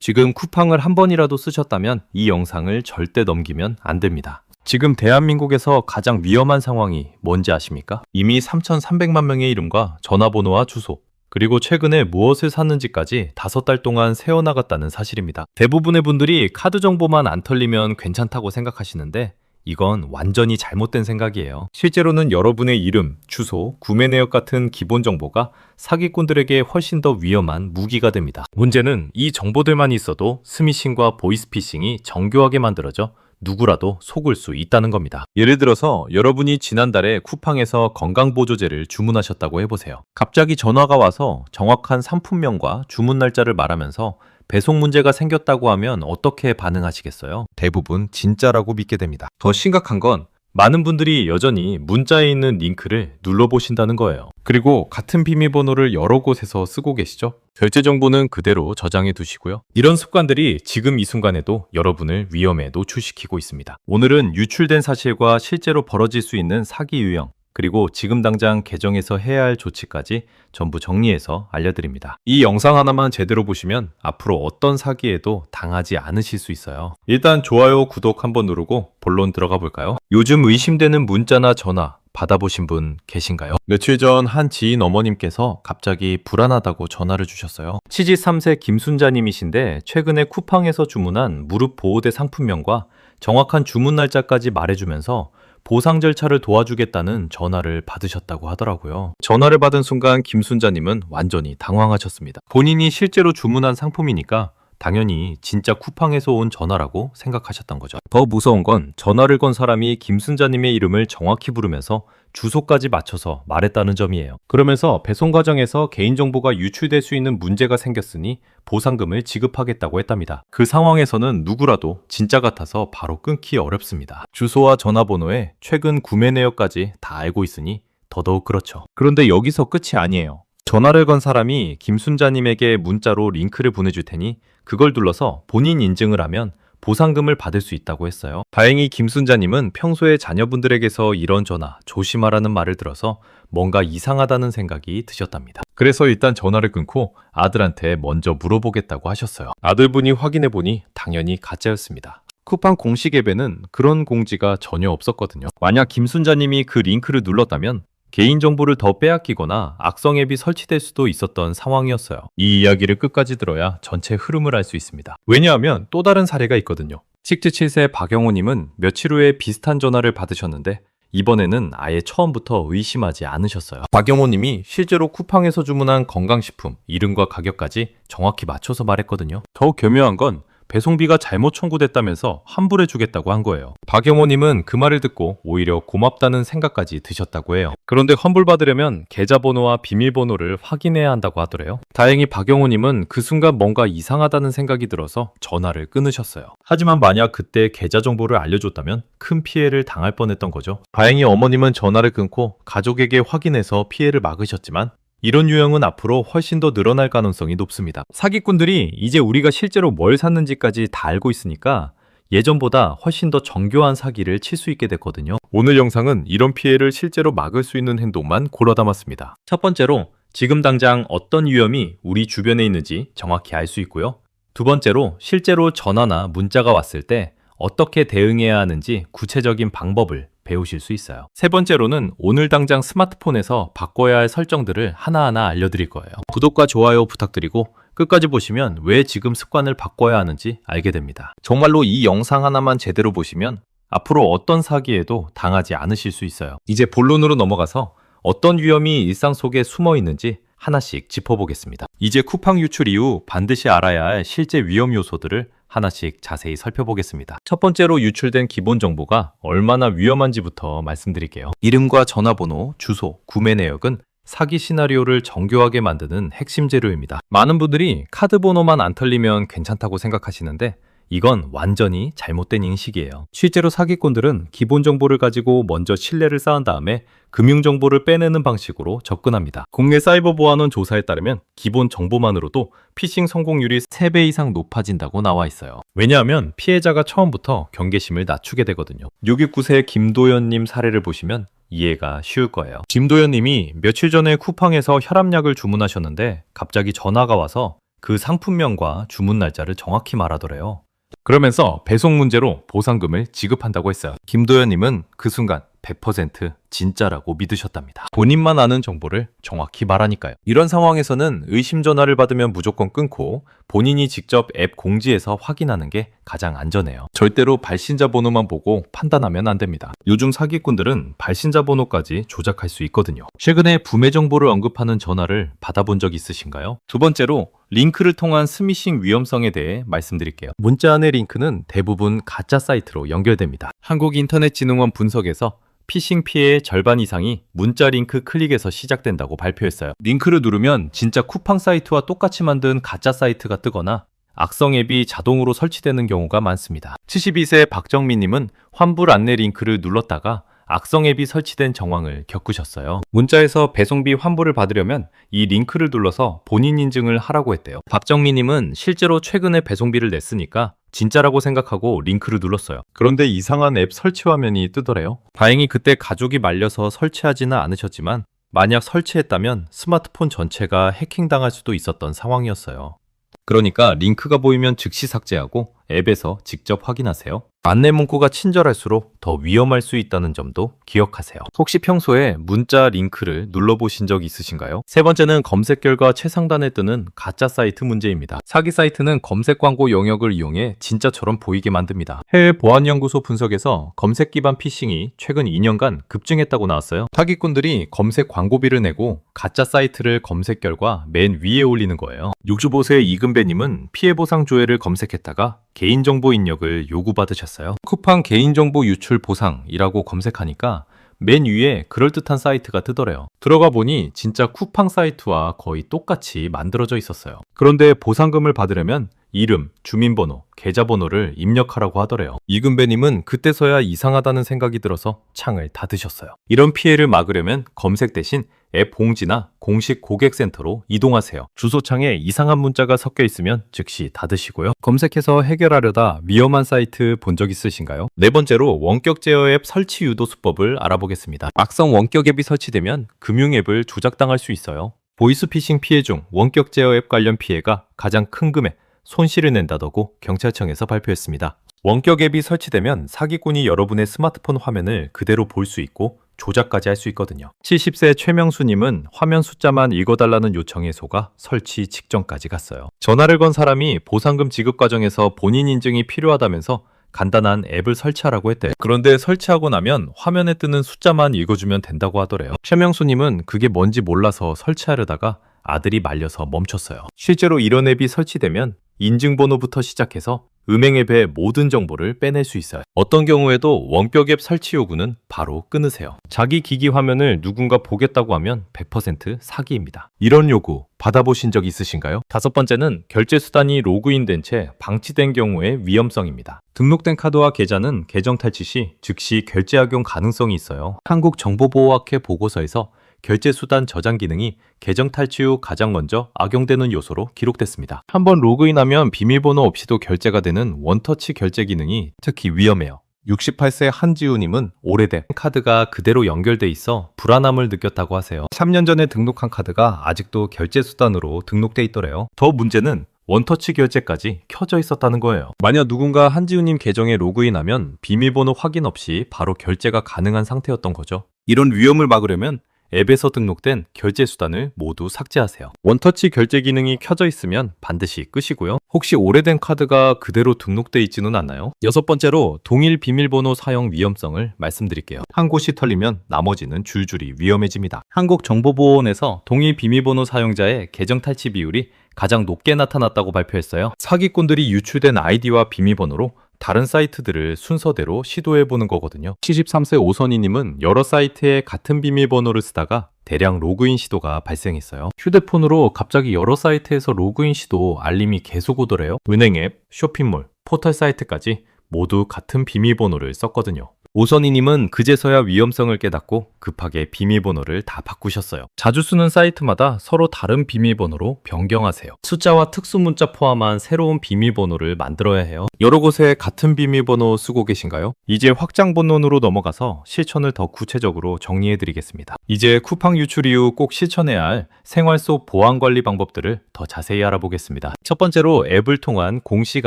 지금 쿠팡을 한 번이라도 쓰셨다면 이 영상을 절대 넘기면 안 됩니다. 지금 대한민국에서 가장 위험한 상황이 뭔지 아십니까? 이미 3,300만 명의 이름과 전화번호와 주소, 그리고 최근에 무엇을 샀는지까지 5달 동안 새어나갔다는 사실입니다. 대부분의 분들이 카드 정보만 안 털리면 괜찮다고 생각하시는데 이건 완전히 잘못된 생각이에요. 실제로는 여러분의 이름, 주소, 구매 내역 같은 기본 정보가 사기꾼들에게 훨씬 더 위험한 무기가 됩니다. 문제는 이 정보들만 있어도 스미싱과 보이스피싱이 정교하게 만들어져 누구라도 속을 수 있다는 겁니다. 예를 들어서 여러분이 지난달에 쿠팡에서 건강보조제를 주문하셨다고 해보세요. 갑자기 전화가 와서 정확한 상품명과 주문 날짜를 말하면서 배송 문제가 생겼다고 하면 어떻게 반응하시겠어요? 대부분 진짜라고 믿게 됩니다. 더 심각한 건 많은 분들이 여전히 문자에 있는 링크를 눌러보신다는 거예요. 그리고 같은 비밀번호를 여러 곳에서 쓰고 계시죠? 결제 정보는 그대로 저장해 두시고요. 이런 습관들이 지금 이 순간에도 여러분을 위험에 노출시키고 있습니다. 오늘은 유출된 사실과 실제로 벌어질 수 있는 사기 유형, 그리고 지금 당장 계정에서 해야 할 조치까지 전부 정리해서 알려드립니다. 이 영상 하나만 제대로 보시면 앞으로 어떤 사기에도 당하지 않으실 수 있어요. 일단 좋아요, 구독 한번 누르고 본론 들어가 볼까요? 요즘 의심되는 문자나 전화 받아보신 분 계신가요? 며칠 전 한 지인 어머님께서 갑자기 불안하다고 전화를 주셨어요. 취직 3세 김순자님이신데 최근에 쿠팡에서 주문한 무릎 보호대 상품명과 정확한 주문 날짜까지 말해주면서 보상 절차를 도와주겠다는 전화를 받으셨다고 하더라고요. 전화를 받은 순간 김순자님은 완전히 당황하셨습니다. 본인이 실제로 주문한 상품이니까 당연히 진짜 쿠팡에서 온 전화라고 생각하셨던 거죠. 더 무서운 건 전화를 건 사람이 김순자님의 이름을 정확히 부르면서 주소까지 맞춰서 말했다는 점이에요. 그러면서 배송 과정에서 개인정보가 유출될 수 있는 문제가 생겼으니 보상금을 지급하겠다고 했답니다. 그 상황에서는 누구라도 진짜 같아서 바로 끊기 어렵습니다. 주소와 전화번호에 최근 구매 내역까지 다 알고 있으니 더더욱 그렇죠. 그런데 여기서 끝이 아니에요. 전화를 건 사람이 김순자님에게 문자로 링크를 보내줄 테니 그걸 눌러서 본인 인증을 하면 보상금을 받을 수 있다고 했어요. 다행히 김순자님은 평소에 자녀분들에게서 이런 전화 조심하라는 말을 들어서 뭔가 이상하다는 생각이 드셨답니다. 그래서 일단 전화를 끊고 아들한테 먼저 물어보겠다고 하셨어요. 아들분이 확인해보니 당연히 가짜였습니다. 쿠팡 공식 앱에는 그런 공지가 전혀 없었거든요. 만약 김순자님이 그 링크를 눌렀다면 개인정보를 더 빼앗기거나 악성 앱이 설치될 수도 있었던 상황이었어요. 이 이야기를 끝까지 들어야 전체 흐름을 알 수 있습니다. 왜냐하면 또 다른 사례가 있거든요. 식즈 7세 박영호님은 며칠 후에 비슷한 전화를 받으셨는데 이번에는 아예 처음부터 의심하지 않으셨어요. 박영호님이 실제로 쿠팡에서 주문한 건강식품 이름과 가격까지 정확히 맞춰서 말했거든요. 더 교묘한 건 배송비가 잘못 청구됐다면서 환불해 주겠다고 한 거예요. 박영호님은 그 말을 듣고 오히려 고맙다는 생각까지 드셨다고 해요. 그런데 환불받으려면 계좌번호와 비밀번호를 확인해야 한다고 하더래요. 다행히 박영호님은 그 순간 뭔가 이상하다는 생각이 들어서 전화를 끊으셨어요. 하지만 만약 그때 계좌 정보를 알려줬다면 큰 피해를 당할 뻔했던 거죠. 다행히 어머님은 전화를 끊고 가족에게 확인해서 피해를 막으셨지만 이런 유형은 앞으로 훨씬 더 늘어날 가능성이 높습니다. 사기꾼들이 이제 우리가 실제로 뭘 샀는지까지 다 알고 있으니까 예전보다 훨씬 더 정교한 사기를 칠 수 있게 됐거든요. 오늘 영상은 이런 피해를 실제로 막을 수 있는 행동만 골라 담았습니다. 첫 번째로 지금 당장 어떤 위험이 우리 주변에 있는지 정확히 알 수 있고요. 두 번째로 실제로 전화나 문자가 왔을 때 어떻게 대응해야 하는지 구체적인 방법을 배우실 수 있어요. 세 번째로는 오늘 당장 스마트폰에서 바꿔야 할 설정들을 하나하나 알려드릴 거예요. 구독과 좋아요 부탁드리고 끝까지 보시면 왜 지금 습관을 바꿔야 하는지 알게 됩니다. 정말로 이 영상 하나만 제대로 보시면 앞으로 어떤 사기에도 당하지 않으실 수 있어요. 이제 본론으로 넘어가서 어떤 위험이 일상 속에 숨어 있는지 하나씩 짚어보겠습니다. 이제 쿠팡 유출 이후 반드시 알아야 할 실제 위험 요소들을 하나씩 자세히 살펴보겠습니다. 첫 번째로 유출된 기본 정보가 얼마나 위험한지부터 말씀드릴게요. 이름과 전화번호, 주소, 구매 내역은 사기 시나리오를 정교하게 만드는 핵심 재료입니다. 많은 분들이 카드 번호만 안 털리면 괜찮다고 생각하시는데 이건 완전히 잘못된 인식이에요. 실제로 사기꾼들은 기본 정보를 가지고 먼저 신뢰를 쌓은 다음에 금융 정보를 빼내는 방식으로 접근합니다. 국내 사이버보안원 조사에 따르면 기본 정보만으로도 피싱 성공률이 3배 이상 높아진다고 나와 있어요. 왜냐하면 피해자가 처음부터 경계심을 낮추게 되거든요. 629세 김도연님 사례를 보시면 이해가 쉬울 거예요. 김도연님이 며칠 전에 쿠팡에서 혈압약을 주문하셨는데 갑자기 전화가 와서 그 상품명과 주문 날짜를 정확히 말하더래요. 그러면서 배송 문제로 보상금을 지급한다고 했어요. 김도현님은 그 순간 100% 진짜라고 믿으셨답니다. 본인만 아는 정보를 정확히 말하니까요. 이런 상황에서는 의심 전화를 받으면 무조건 끊고 본인이 직접 앱 공지에서 확인하는 게 가장 안전해요. 절대로 발신자 번호만 보고 판단하면 안 됩니다. 요즘 사기꾼들은 발신자 번호까지 조작할 수 있거든요. 최근에 구매 정보를 언급하는 전화를 받아본 적 있으신가요? 두 번째로 링크를 통한 스미싱 위험성에 대해 말씀드릴게요. 문자 안의 링크는 대부분 가짜 사이트로 연결됩니다. 한국인터넷진흥원 분석에서 피싱 피해의 절반 이상이 문자 링크 클릭에서 시작된다고 발표했어요. 링크를 누르면 진짜 쿠팡 사이트와 똑같이 만든 가짜 사이트가 뜨거나 악성 앱이 자동으로 설치되는 경우가 많습니다. 72세 박정민님은 환불 안내 링크를 눌렀다가 악성 앱이 설치된 정황을 겪으셨어요. 문자에서 배송비 환불을 받으려면 이 링크를 눌러서 본인 인증을 하라고 했대요. 박정민님은 실제로 최근에 배송비를 냈으니까 진짜라고 생각하고 링크를 눌렀어요. 그런데 이상한 앱 설치 화면이 뜨더래요. 다행히 그때 가족이 말려서 설치하지는 않으셨지만 만약 설치했다면 스마트폰 전체가 해킹당할 수도 있었던 상황이었어요. 그러니까 링크가 보이면 즉시 삭제하고 앱에서 직접 확인하세요. 안내 문구가 친절할수록 더 위험할 수 있다는 점도 기억하세요. 혹시 평소에 문자 링크를 눌러보신 적 있으신가요? 세 번째는 검색 결과 최상단에 뜨는 가짜 사이트 문제입니다. 사기 사이트는 검색 광고 영역을 이용해 진짜처럼 보이게 만듭니다. 해외 보안연구소 분석에서 검색 기반 피싱이 최근 2년간 급증했다고 나왔어요. 사기꾼들이 검색 광고비를 내고 가짜 사이트를 검색 결과 맨 위에 올리는 거예요. 65세 이금배님은 피해보상 조회를 검색했다가 개인정보 입력을 요구받으셨어요. 쿠팡 개인정보 유출 보상이라고 검색하니까 맨 위에 그럴듯한 사이트가 뜨더래요. 들어가 보니 진짜 쿠팡 사이트와 거의 똑같이 만들어져 있었어요. 그런데 보상금을 받으려면 이름, 주민번호, 계좌번호를 입력하라고 하더래요. 이금배님은 그때서야 이상하다는 생각이 들어서 창을 닫으셨어요. 이런 피해를 막으려면 검색 대신 앱 공지나 공식 고객센터로 이동하세요. 주소창에 이상한 문자가 섞여 있으면 즉시 닫으시고요. 검색해서 해결하려다 위험한 사이트 본 적 있으신가요? 네 번째로 원격 제어 앱 설치 유도 수법을 알아보겠습니다. 악성 원격 앱이 설치되면 금융 앱을 조작당할 수 있어요. 보이스피싱 피해 중 원격 제어 앱 관련 피해가 가장 큰 금액, 손실을 낸다더고 경찰청에서 발표했습니다. 원격 앱이 설치되면 사기꾼이 여러분의 스마트폰 화면을 그대로 볼 수 있고 조작까지 할 수 있거든요. 70세 최명수님은 화면 숫자만 읽어달라는 요청에 속아 설치 직전까지 갔어요. 전화를 건 사람이 보상금 지급 과정에서 본인 인증이 필요하다면서 간단한 앱을 설치하라고 했대요. 그런데 설치하고 나면 화면에 뜨는 숫자만 읽어주면 된다고 하더래요. 최명수님은 그게 뭔지 몰라서 설치하려다가 아들이 말려서 멈췄어요. 실제로 이런 앱이 설치되면 인증번호부터 시작해서 음행 앱의 모든 정보를 빼낼 수 있어요. 어떤 경우에도 원격 앱 설치 요구는 바로 끊으세요. 자기 기기 화면을 누군가 보겠다고 하면 100% 사기입니다. 이런 요구 받아보신 적 있으신가요? 다섯 번째는 결제 수단이 로그인된 채 방치된 경우의 위험성입니다. 등록된 카드와 계좌는 계정 탈취 시 즉시 결제 악용 가능성이 있어요. 한국정보보호학회 보고서에서 결제 수단 저장 기능이 계정 탈취 후 가장 먼저 악용되는 요소로 기록됐습니다. 한번 로그인하면 비밀번호 없이도 결제가 되는 원터치 결제 기능이 특히 위험해요. 68세 한지우님은 오래된 카드가 그대로 연결돼 있어 불안함을 느꼈다고 하세요. 3년 전에 등록한 카드가 아직도 결제 수단으로 등록돼 있더래요. 더 문제는 원터치 결제까지 켜져 있었다는 거예요. 만약 누군가 한지우님 계정에 로그인하면 비밀번호 확인 없이 바로 결제가 가능한 상태였던 거죠. 이런 위험을 막으려면 앱에서 등록된 결제 수단을 모두 삭제하세요. 원터치 결제 기능이 켜져 있으면 반드시 끄시고요. 혹시 오래된 카드가 그대로 등록돼 있지는 않나요? 여섯 번째로 동일 비밀번호 사용 위험성을 말씀드릴게요. 한 곳이 털리면 나머지는 줄줄이 위험해집니다. 한국정보보호원에서 동일 비밀번호 사용자의 계정 탈취 비율이 가장 높게 나타났다고 발표했어요. 사기꾼들이 유출된 아이디와 비밀번호로 다른 사이트들을 순서대로 시도해보는 거거든요. 73세 오선희님은 여러 사이트에 같은 비밀번호를 쓰다가 대량 로그인 시도가 발생했어요. 휴대폰으로 갑자기 여러 사이트에서 로그인 시도 알림이 계속 오더래요. 은행 앱, 쇼핑몰, 포털 사이트까지 모두 같은 비밀번호를 썼거든요. 오선희님은 그제서야 위험성을 깨닫고 급하게 비밀번호를 다 바꾸셨어요. 자주 쓰는 사이트마다 서로 다른 비밀번호로 변경하세요. 숫자와 특수문자 포함한 새로운 비밀번호를 만들어야 해요. 여러 곳에 같은 비밀번호 쓰고 계신가요? 이제 확장 본론으로 넘어가서 실천을 더 구체적으로 정리해드리겠습니다. 이제 쿠팡 유출 이후 꼭 실천해야 할 생활 속 보안 관리 방법들을 더 자세히 알아보겠습니다. 첫 번째로 앱을 통한 공식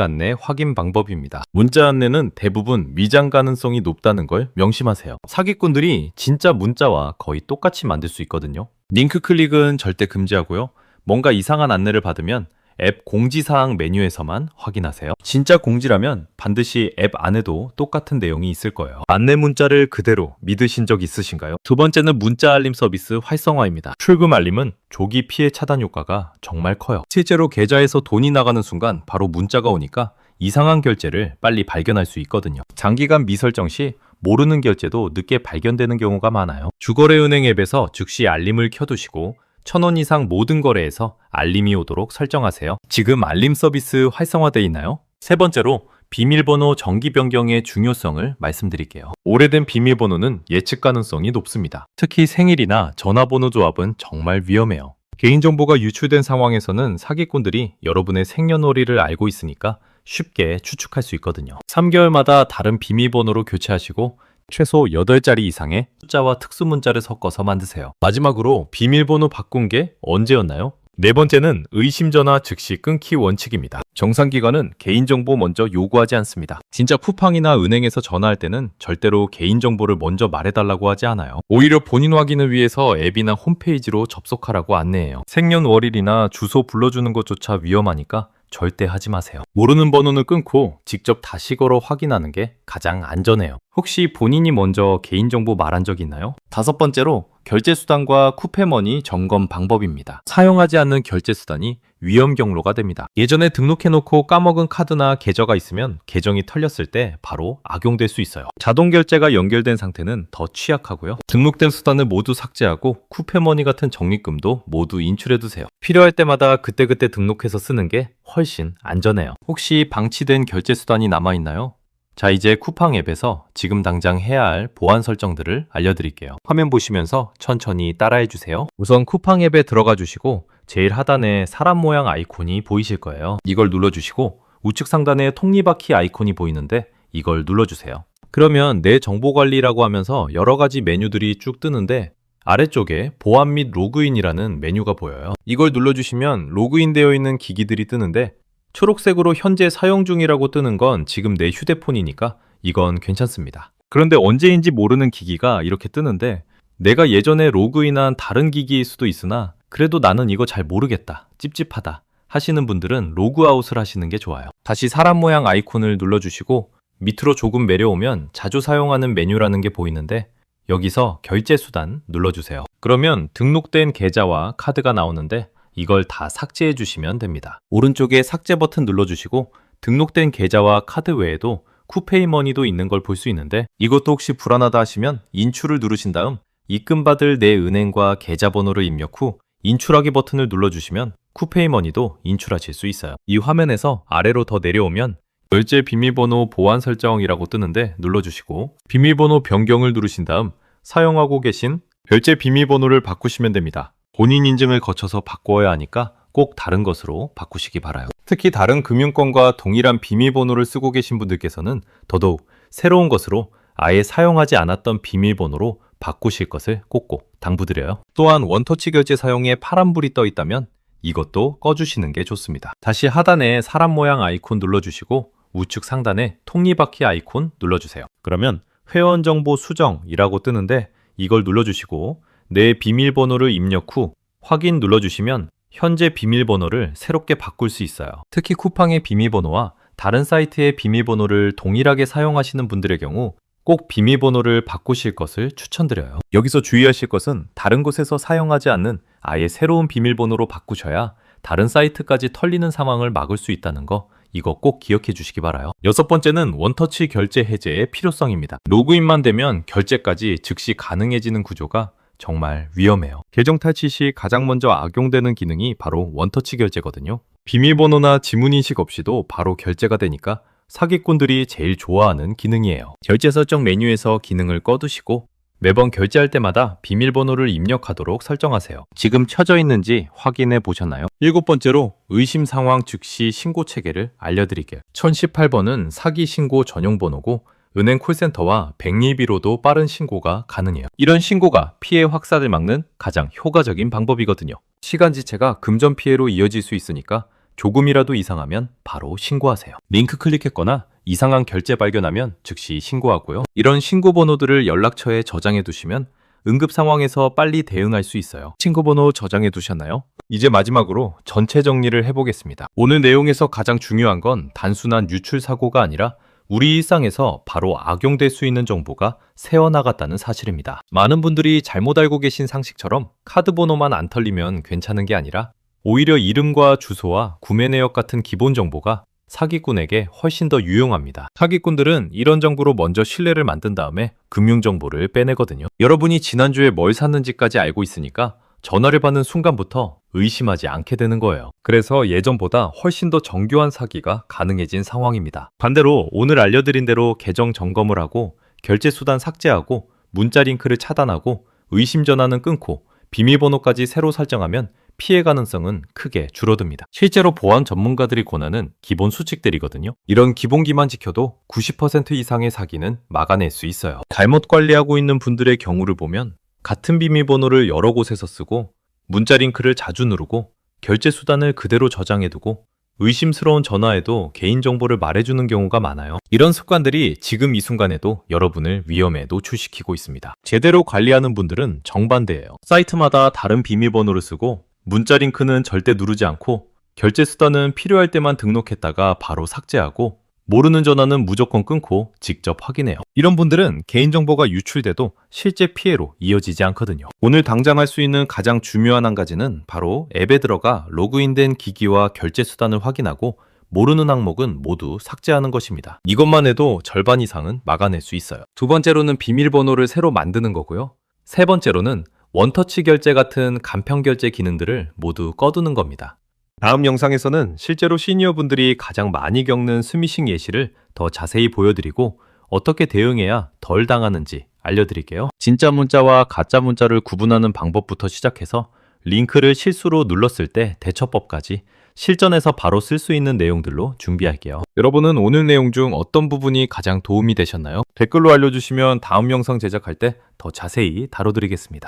안내 확인 방법입니다. 문자 안내는 대부분 위장 가능성이 높다는 걸 명심하세요. 사기꾼들이 진짜 문자와 거의 똑같이 만들 수 있거든요. 링크 클릭은 절대 금지하고요. 뭔가 이상한 안내를 받으면 앱 공지사항 메뉴에서만 확인하세요. 진짜 공지라면 반드시 앱 안에도 똑같은 내용이 있을 거예요. 안내 문자를 그대로 믿으신 적 있으신가요? 두 번째는 문자 알림 서비스 활성화입니다. 출금 알림은 조기 피해 차단 효과가 정말 커요. 실제로 계좌에서 돈이 나가는 순간 바로 문자가 오니까 이상한 결제를 빨리 발견할 수 있거든요. 장기간 미설정 시 모르는 결제도 늦게 발견되는 경우가 많아요. 주거래은행 앱에서 즉시 알림을 켜두시고 1,000원 이상 모든 거래에서 알림이 오도록 설정하세요. 지금 알림 서비스 활성화되어 있나요? 세 번째로 비밀번호 정기 변경의 중요성을 말씀드릴게요. 오래된 비밀번호는 예측 가능성이 높습니다. 특히 생일이나 전화번호 조합은 정말 위험해요. 개인정보가 유출된 상황에서는 사기꾼들이 여러분의 생년월일을 알고 있으니까 쉽게 추측할 수 있거든요. 3개월마다 다른 비밀번호로 교체하시고 최소 8자리 이상의 숫자와 특수문자를 섞어서 만드세요. 마지막으로 비밀번호 바꾼 게 언제였나요? 네 번째는 의심전화 즉시 끊기 원칙입니다. 정상기관은 개인정보 먼저 요구하지 않습니다. 진짜 쿠팡이나 은행에서 전화할 때는 절대로 개인정보를 먼저 말해달라고 하지 않아요. 오히려 본인 확인을 위해서 앱이나 홈페이지로 접속하라고 안내해요. 생년월일이나 주소 불러주는 것조차 위험하니까 절대 하지 마세요. 모르는 번호는 끊고 직접 다시 걸어 확인하는 게 가장 안전해요. 혹시 본인이 먼저 개인정보 말한 적 있나요? 다섯 번째로 결제수단과 쿠페머니 점검 방법입니다. 사용하지 않는 결제수단이 위험 경로가 됩니다. 예전에 등록해놓고 까먹은 카드나 계좌가 있으면 계정이 털렸을 때 바로 악용될 수 있어요. 자동 결제가 연결된 상태는 더 취약하고요. 등록된 수단을 모두 삭제하고 쿠페머니 같은 적립금도 모두 인출해두세요. 필요할 때마다 그때그때 등록해서 쓰는 게 훨씬 안전해요. 혹시 방치된 결제수단이 남아있나요? 자, 이제 쿠팡 앱에서 지금 당장 해야 할 보안 설정들을 알려드릴게요. 화면 보시면서 천천히 따라해주세요. 우선 쿠팡 앱에 들어가 주시고 제일 하단에 사람 모양 아이콘이 보이실 거예요. 이걸 눌러주시고 우측 상단에 톱니바퀴 아이콘이 보이는데 이걸 눌러주세요. 그러면 내 정보관리라고 하면서 여러 가지 메뉴들이 쭉 뜨는데 아래쪽에 보안 및 로그인이라는 메뉴가 보여요. 이걸 눌러주시면 로그인 되어 있는 기기들이 뜨는데 초록색으로 현재 사용 중이라고 뜨는 건 지금 내 휴대폰이니까 이건 괜찮습니다. 그런데 언제인지 모르는 기기가 이렇게 뜨는데 내가 예전에 로그인한 다른 기기일 수도 있으나 그래도 나는 이거 잘 모르겠다, 찝찝하다 하시는 분들은 로그아웃을 하시는 게 좋아요. 다시 사람 모양 아이콘을 눌러주시고 밑으로 조금 내려오면 자주 사용하는 메뉴라는 게 보이는데 여기서 결제 수단 눌러주세요. 그러면 등록된 계좌와 카드가 나오는데 이걸 다 삭제해 주시면 됩니다. 오른쪽에 삭제 버튼 눌러주시고 등록된 계좌와 카드 외에도 쿠페이머니도 있는 걸 볼 수 있는데 이것도 혹시 불안하다 하시면 인출을 누르신 다음 입금받을 내 은행과 계좌번호를 입력 후 인출하기 버튼을 눌러주시면 쿠페이머니도 인출하실 수 있어요. 이 화면에서 아래로 더 내려오면 결제 비밀번호 보안 설정이라고 뜨는데 눌러주시고 비밀번호 변경을 누르신 다음 사용하고 계신 결제 비밀번호를 바꾸시면 됩니다. 본인 인증을 거쳐서 바꿔야 하니까 꼭 다른 것으로 바꾸시기 바라요. 특히 다른 금융권과 동일한 비밀번호를 쓰고 계신 분들께서는 더더욱 새로운 것으로 아예 사용하지 않았던 비밀번호로 바꾸실 것을 꼭꼭 당부드려요. 또한 원터치 결제 사용에 파란불이 떠 있다면 이것도 꺼주시는 게 좋습니다. 다시 하단에 사람 모양 아이콘 눌러주시고 우측 상단에 톱니바퀴 아이콘 눌러주세요. 그러면 회원정보 수정이라고 뜨는데 이걸 눌러주시고 내 비밀번호를 입력 후 확인 눌러주시면 현재 비밀번호를 새롭게 바꿀 수 있어요. 특히 쿠팡의 비밀번호와 다른 사이트의 비밀번호를 동일하게 사용하시는 분들의 경우 꼭 비밀번호를 바꾸실 것을 추천드려요. 여기서 주의하실 것은 다른 곳에서 사용하지 않는 아예 새로운 비밀번호로 바꾸셔야 다른 사이트까지 털리는 상황을 막을 수 있다는 거 이거 꼭 기억해 주시기 바라요. 여섯 번째는 원터치 결제 해제의 필요성입니다. 로그인만 되면 결제까지 즉시 가능해지는 구조가 정말 위험해요. 계정 탈취 시 가장 먼저 악용되는 기능이 바로 원터치 결제거든요. 비밀번호나 지문인식 없이도 바로 결제가 되니까 사기꾼들이 제일 좋아하는 기능이에요. 결제 설정 메뉴에서 기능을 꺼두시고 매번 결제할 때마다 비밀번호를 입력하도록 설정하세요. 지금 켜져 있는지 확인해 보셨나요? 7번째로 의심 상황 즉시 신고 체계를 알려드릴게요. 1018번은 사기 신고 전용 번호고 은행 콜센터와 102비로도 빠른 신고가 가능해요. 이런 신고가 피해 확산을 막는 가장 효과적인 방법이거든요. 시간 지체가 금전 피해로 이어질 수 있으니까 조금이라도 이상하면 바로 신고하세요. 링크 클릭했거나 이상한 결제 발견하면 즉시 신고하고요. 이런 신고 번호들을 연락처에 저장해 두시면 응급 상황에서 빨리 대응할 수 있어요. 신고 번호 저장해 두셨나요? 이제 마지막으로 전체 정리를 해보겠습니다. 오늘 내용에서 가장 중요한 건 단순한 유출 사고가 아니라 우리 일상에서 바로 악용될 수 있는 정보가 새어나갔다는 사실입니다. 많은 분들이 잘못 알고 계신 상식처럼 카드 번호만 안 털리면 괜찮은 게 아니라 오히려 이름과 주소와 구매 내역 같은 기본 정보가 사기꾼에게 훨씬 더 유용합니다. 사기꾼들은 이런 정보로 먼저 신뢰를 만든 다음에 금융정보를 빼내거든요. 여러분이 지난주에 뭘 샀는지까지 알고 있으니까 전화를 받는 순간부터 의심하지 않게 되는 거예요. 그래서 예전보다 훨씬 더 정교한 사기가 가능해진 상황입니다. 반대로 오늘 알려드린 대로 계정 점검을 하고 결제 수단 삭제하고 문자 링크를 차단하고 의심 전화는 끊고 비밀번호까지 새로 설정하면 피해 가능성은 크게 줄어듭니다. 실제로 보안 전문가들이 권하는 기본 수칙들이거든요. 이런 기본기만 지켜도 90% 이상의 사기는 막아낼 수 있어요. 잘못 관리하고 있는 분들의 경우를 보면 같은 비밀번호를 여러 곳에서 쓰고 문자 링크를 자주 누르고 결제 수단을 그대로 저장해두고 의심스러운 전화에도 개인정보를 말해주는 경우가 많아요. 이런 습관들이 지금 이 순간에도 여러분을 위험에 노출시키고 있습니다. 제대로 관리하는 분들은 정반대예요. 사이트마다 다른 비밀번호를 쓰고 문자 링크는 절대 누르지 않고 결제 수단은 필요할 때만 등록했다가 바로 삭제하고 모르는 전화는 무조건 끊고 직접 확인해요. 이런 분들은 개인정보가 유출돼도 실제 피해로 이어지지 않거든요. 오늘 당장 할 수 있는 가장 중요한 한 가지는 바로 앱에 들어가 로그인된 기기와 결제 수단을 확인하고 모르는 항목은 모두 삭제하는 것입니다. 이것만 해도 절반 이상은 막아낼 수 있어요. 두 번째로는 비밀번호를 새로 만드는 거고요. 세 번째로는 원터치 결제 같은 간편 결제 기능들을 모두 꺼두는 겁니다. 다음 영상에서는 실제로 시니어분들이 가장 많이 겪는 스미싱 예시를 더 자세히 보여드리고 어떻게 대응해야 덜 당하는지 알려드릴게요. 진짜 문자와 가짜 문자를 구분하는 방법부터 시작해서 링크를 실수로 눌렀을 때 대처법까지 실전에서 바로 쓸 수 있는 내용들로 준비할게요. 여러분은 오늘 내용 중 어떤 부분이 가장 도움이 되셨나요? 댓글로 알려주시면 다음 영상 제작할 때 더 자세히 다뤄드리겠습니다.